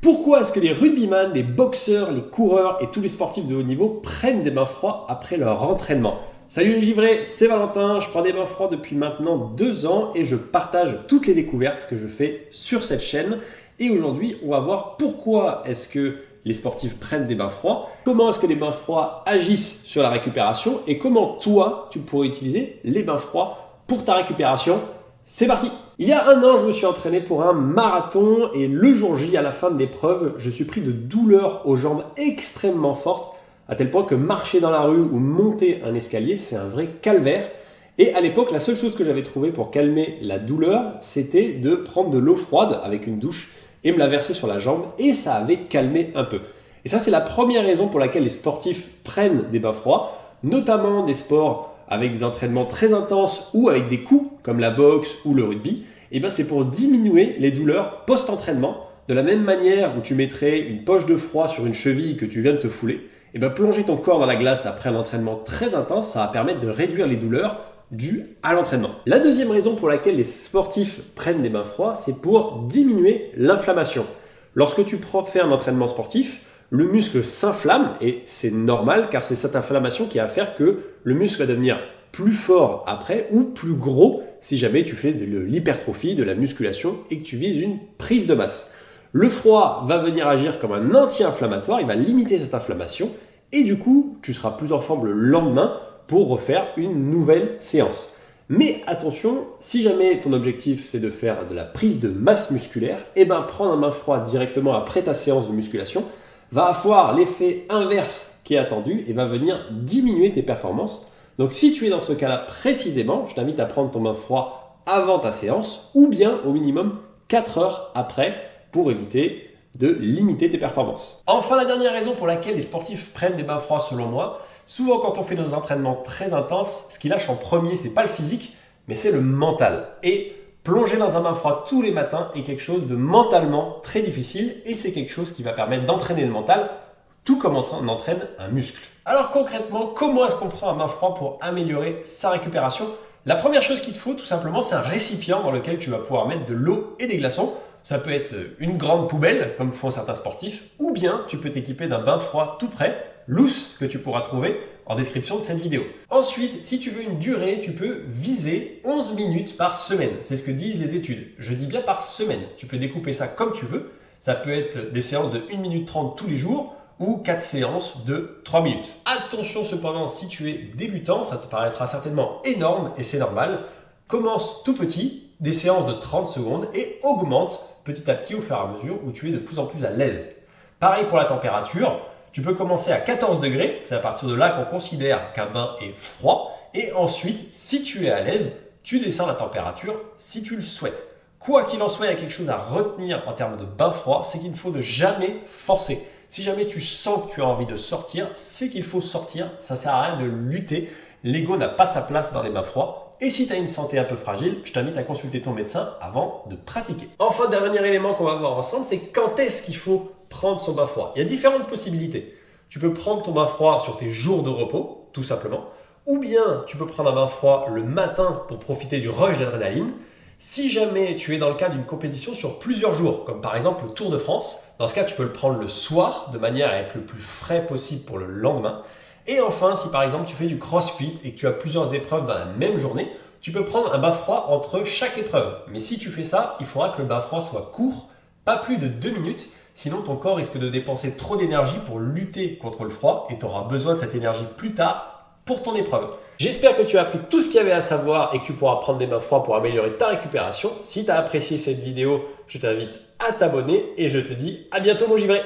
Pourquoi est-ce que les rugbyman, les boxeurs, les coureurs et tous les sportifs de haut niveau prennent des bains froids après leur entraînement? Salut les givrés, c'est Valentin, je prends des bains froids depuis maintenant 2 ans et je partage toutes les découvertes que je fais sur cette chaîne. Et aujourd'hui, on va voir pourquoi est-ce que les sportifs prennent des bains froids, comment est-ce que les bains froids agissent sur la récupération et comment toi, tu pourrais utiliser les bains froids pour ta récupération. C'est parti! Il y a 1 an, je me suis entraîné pour un marathon et le jour J, à la fin de l'épreuve, je suis pris de douleurs aux jambes extrêmement fortes, à tel point que marcher dans la rue ou monter un escalier, c'est un vrai calvaire. Et à l'époque, la seule chose que j'avais trouvée pour calmer la douleur, c'était de prendre de l'eau froide avec une douche et me la verser sur la jambe et ça avait calmé un peu. Et ça, c'est la première raison pour laquelle les sportifs prennent des bains froids, notamment des sports avec des entraînements très intenses ou avec des coups comme la boxe ou le rugby. Et bien c'est pour diminuer les douleurs post-entraînement. De la même manière où tu mettrais une poche de froid sur une cheville que tu viens de te fouler, et bien plonger ton corps dans la glace après un entraînement très intense, ça va permettre de réduire les douleurs dues à l'entraînement. La deuxième raison pour laquelle les sportifs prennent des bains froids, c'est pour diminuer l'inflammation. Lorsque tu fais un entraînement sportif, le muscle s'inflamme et c'est normal car c'est cette inflammation qui va faire que le muscle va devenir plus fort après ou plus gros si jamais tu fais de l'hypertrophie, de la musculation et que tu vises une prise de masse. Le froid va venir agir comme un anti-inflammatoire, il va limiter cette inflammation et du coup tu seras plus en forme le lendemain pour refaire une nouvelle séance. Mais attention, si jamais ton objectif c'est de faire de la prise de masse musculaire, et ben prendre un bain froid directement après ta séance de musculation va avoir l'effet inverse qui est attendu et va venir diminuer tes performances. Donc si tu es dans ce cas-là précisément, je t'invite à prendre ton bain froid avant ta séance ou bien au minimum 4 heures après pour éviter de limiter tes performances. Enfin, la dernière raison pour laquelle les sportifs prennent des bains froids selon moi, souvent quand on fait des entraînements très intenses, ce qui lâche en premier, c'est pas le physique, mais c'est le mental. Et plonger dans un bain froid tous les matins est quelque chose de mentalement très difficile et c'est quelque chose qui va permettre d'entraîner le mental tout comme on entraîne un muscle. Alors concrètement, comment est-ce qu'on prend un bain froid pour améliorer sa récupération? La première chose qu'il te faut tout simplement, c'est un récipient dans lequel tu vas pouvoir mettre de l'eau et des glaçons. Ça peut être une grande poubelle comme font certains sportifs ou bien tu peux t'équiper d'un bain froid tout prêt, loose, que tu pourras trouver en description de cette vidéo. Ensuite, si tu veux une durée, tu peux viser 11 minutes par semaine. C'est ce que disent les études. Je dis bien par semaine. Tu peux découper ça comme tu veux. Ça peut être des séances de 1 minute 30 tous les jours ou 4 séances de 3 minutes. Attention cependant, si tu es débutant, ça te paraîtra certainement énorme et c'est normal. Commence tout petit, des séances de 30 secondes et augmente petit à petit au fur et à mesure où tu es de plus en plus à l'aise. Pareil pour la température. Tu peux commencer à 14 degrés, c'est à partir de là qu'on considère qu'un bain est froid. Et ensuite, si tu es à l'aise, tu descends la température si tu le souhaites. Quoi qu'il en soit, il y a quelque chose à retenir en termes de bain froid, c'est qu'il ne faut jamais forcer. Si jamais tu sens que tu as envie de sortir, c'est qu'il faut sortir. Ça ne sert à rien de lutter. L'ego n'a pas sa place dans les bains froids. Et si tu as une santé un peu fragile, je t'invite à consulter ton médecin avant de pratiquer. Enfin, dernier élément qu'on va voir ensemble, c'est quand est-ce qu'il faut prendre son bain froid. Il y a différentes possibilités. Tu peux prendre ton bain froid sur tes jours de repos, tout simplement. Ou bien tu peux prendre un bain froid le matin pour profiter du rush d'adrénaline. Si jamais tu es dans le cadre d'une compétition sur plusieurs jours, comme par exemple le Tour de France, dans ce cas tu peux le prendre le soir de manière à être le plus frais possible pour le lendemain. Et enfin, si par exemple tu fais du crossfit et que tu as plusieurs épreuves dans la même journée, tu peux prendre un bain froid entre chaque épreuve. Mais si tu fais ça, il faudra que le bain froid soit court, pas plus de 2 minutes, sinon ton corps risque de dépenser trop d'énergie pour lutter contre le froid et tu auras besoin de cette énergie plus tard pour ton épreuve. J'espère que tu as appris tout ce qu'il y avait à savoir et que tu pourras prendre des bains froids pour améliorer ta récupération. Si tu as apprécié cette vidéo, je t'invite à t'abonner et je te dis à bientôt mon givré.